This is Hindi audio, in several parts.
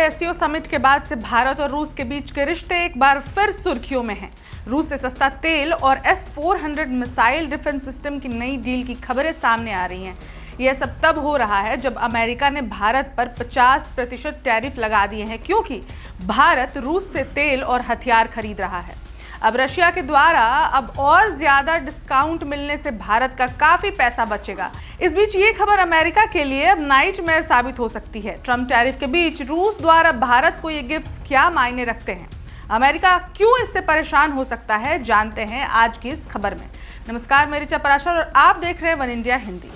एससीओ समिट के बाद से भारत और रूस के बीच के रिश्ते एक बार फिर सुर्खियों में हैं। रूस से सस्ता तेल और S-400 मिसाइल डिफेंस सिस्टम की नई डील की खबरें सामने आ रही हैं। यह सब तब हो रहा है जब अमेरिका ने भारत पर 50% टैरिफ लगा दिए हैं, क्योंकि भारत रूस से तेल और हथियार खरीद रहा है। अब रशिया के द्वारा अब और ज्यादा डिस्काउंट मिलने से भारत का काफी पैसा बचेगा। इस बीच ये खबर अमेरिका के लिए अब नाइटमेयर साबित हो सकती है। ट्रम्प टैरिफ के बीच रूस द्वारा भारत को ये गिफ्ट्स क्या मायने रखते हैं, अमेरिका क्यों इससे परेशान हो सकता है, जानते हैं आज की इस खबर में। नमस्कार, मैं ऋचा पराशर और आप देख रहे हैं वन इंडिया हिंदी।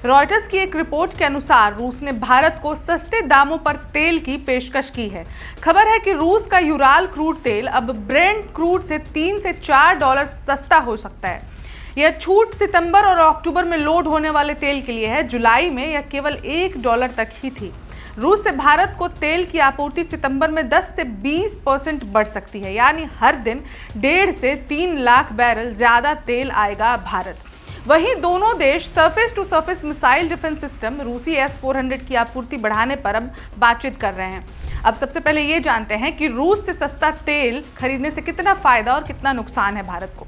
रॉयटर्स की एक रिपोर्ट के अनुसार रूस ने भारत को सस्ते दामों पर तेल की पेशकश की है। खबर है कि रूस का यूराल क्रूड तेल अब ब्रेंट क्रूड से 3 से 4 डॉलर सस्ता हो सकता है। यह छूट सितंबर और अक्टूबर में लोड होने वाले तेल के लिए है। जुलाई में यह केवल $1 तक ही थी। रूस से भारत को तेल की आपूर्ति सितंबर में 10 से 20% बढ़ सकती है, यानी हर दिन 1.5 से 3 लाख बैरल ज्यादा तेल आएगा भारत। वहीं दोनों देश surface to surface missile defence system रूसी S-400 की आपूर्ति बढ़ाने पर अब बातचीत कर रहे हैं। अब सबसे पहले ये जानते हैं कि रूस से सस्ता तेल खरीदने से कितना फायदा और कितना नुकसान है भारत को।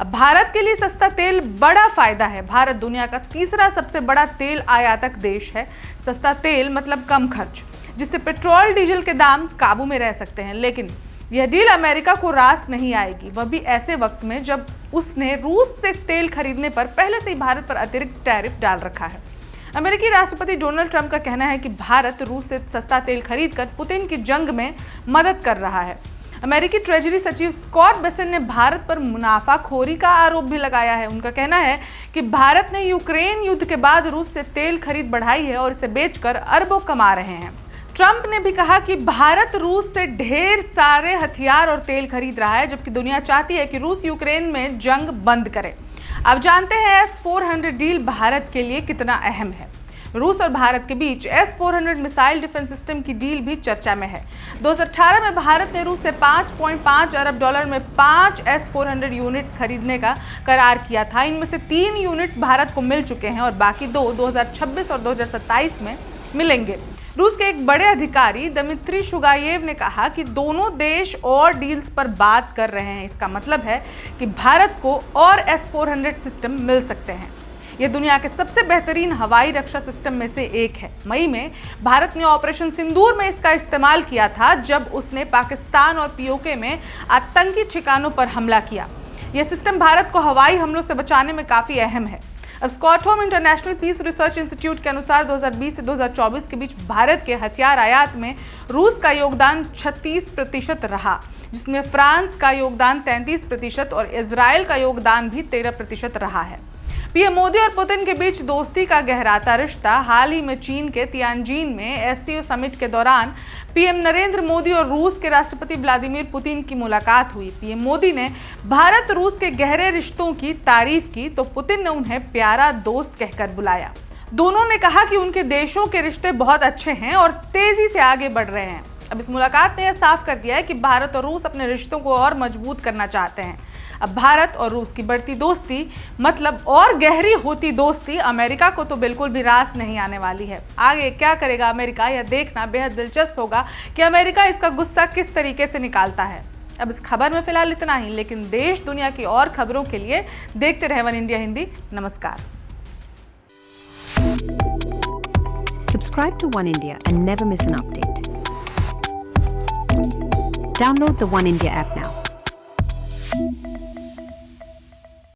अब भारत के लिए सस्ता तेल बड़ा फायदा है। भारत दुनिया का तीसरा सबसे बड़ा तेल आयातक देश है। सस्ता तेल मतलब कम खर्च, जिससे पेट्रोल डीजल के दाम काबू में रह सकते हैं। लेकिन यह डील अमेरिका को रास नहीं आएगी, वह भी ऐसे वक्त में जब उसने रूस से तेल खरीदने पर पहले से ही भारत पर अतिरिक्त टैरिफ डाल रखा है। अमेरिकी राष्ट्रपति डोनाल्ड ट्रंप का कहना है कि भारत रूस से सस्ता तेल खरीदकर पुतिन की जंग में मदद कर रहा है। अमेरिकी ट्रेजरी सचिव स्कॉट बेसेंट ने भारत पर मुनाफाखोरी का आरोप भी लगाया है। उनका कहना है कि भारत ने यूक्रेन युद्ध के बाद रूस से तेल खरीद बढ़ाई है और इसे बेचकर अरबों कमा रहे हैं। ट्रंप ने भी कहा कि भारत रूस से ढेर सारे हथियार और तेल खरीद रहा है, जबकि दुनिया चाहती है कि रूस यूक्रेन में जंग बंद करे। अब जानते हैं S-400 डील भारत के लिए कितना अहम है। रूस और भारत के बीच S-400 मिसाइल डिफेंस सिस्टम की डील भी चर्चा में है। 2018 में भारत ने रूस से $5.5 अरब में 5 S-400 यूनिट्स खरीदने का करार किया था। इनमें से 3 यूनिट्स भारत को मिल चुके हैं और बाकी 2026 और 2027 में मिलेंगे। रूस के एक बड़े अधिकारी दमित्री शुगायेव ने कहा कि दोनों देश और डील्स पर बात कर रहे हैं। इसका मतलब है कि भारत को और S-400 सिस्टम मिल सकते हैं। यह दुनिया के सबसे बेहतरीन हवाई रक्षा सिस्टम में से एक है। मई में भारत ने ऑपरेशन सिंदूर में इसका इस्तेमाल किया था, जब उसने पाकिस्तान और POK में आतंकी ठिकानों पर हमला किया। यह सिस्टम भारत को हवाई हमलों से बचाने में काफी अहम है। अब स्कॉटहोम इंटरनेशनल पीस रिसर्च इंस्टीट्यूट के अनुसार 2020 से 2024 के बीच भारत के हथियार आयात में रूस का योगदान 36% रहा, जिसमें फ्रांस का योगदान 33% और इजराइल का योगदान भी 13% रहा है। पीएम मोदी और पुतिन के बीच दोस्ती का गहराता रिश्ता। हाल ही में चीन के तियानजिन में SCO समिट के दौरान पीएम नरेंद्र मोदी और रूस के राष्ट्रपति व्लादिमीर पुतिन की मुलाकात हुई। पीएम मोदी ने भारत रूस के गहरे रिश्तों की तारीफ की तो पुतिन ने उन्हें प्यारा दोस्त कहकर बुलाया। दोनों ने कहा कि उनके देशों के रिश्ते बहुत अच्छे हैं और तेजी से आगे बढ़ रहे हैं। अब इस मुलाकात ने यह साफ कर दिया है कि भारत और रूस अपने रिश्तों को और मजबूत करना चाहते हैं। अब भारत और रूस की बढ़ती दोस्ती मतलब और गहरी होती दोस्ती अमेरिका को तो बिल्कुल भी रास नहीं आने वाली है। आगे क्या करेगा अमेरिका, यह देखना बेहद दिलचस्प होगा कि अमेरिका इसका गुस्सा किस तरीके से निकालता है। अब इस खबर में फिलहाल इतना ही, लेकिन देश दुनिया की और खबरों के लिए देखते रहे वन इंडिया हिंदी। नमस्कार। Subscribe to One India and never miss an update. Download the One India app now.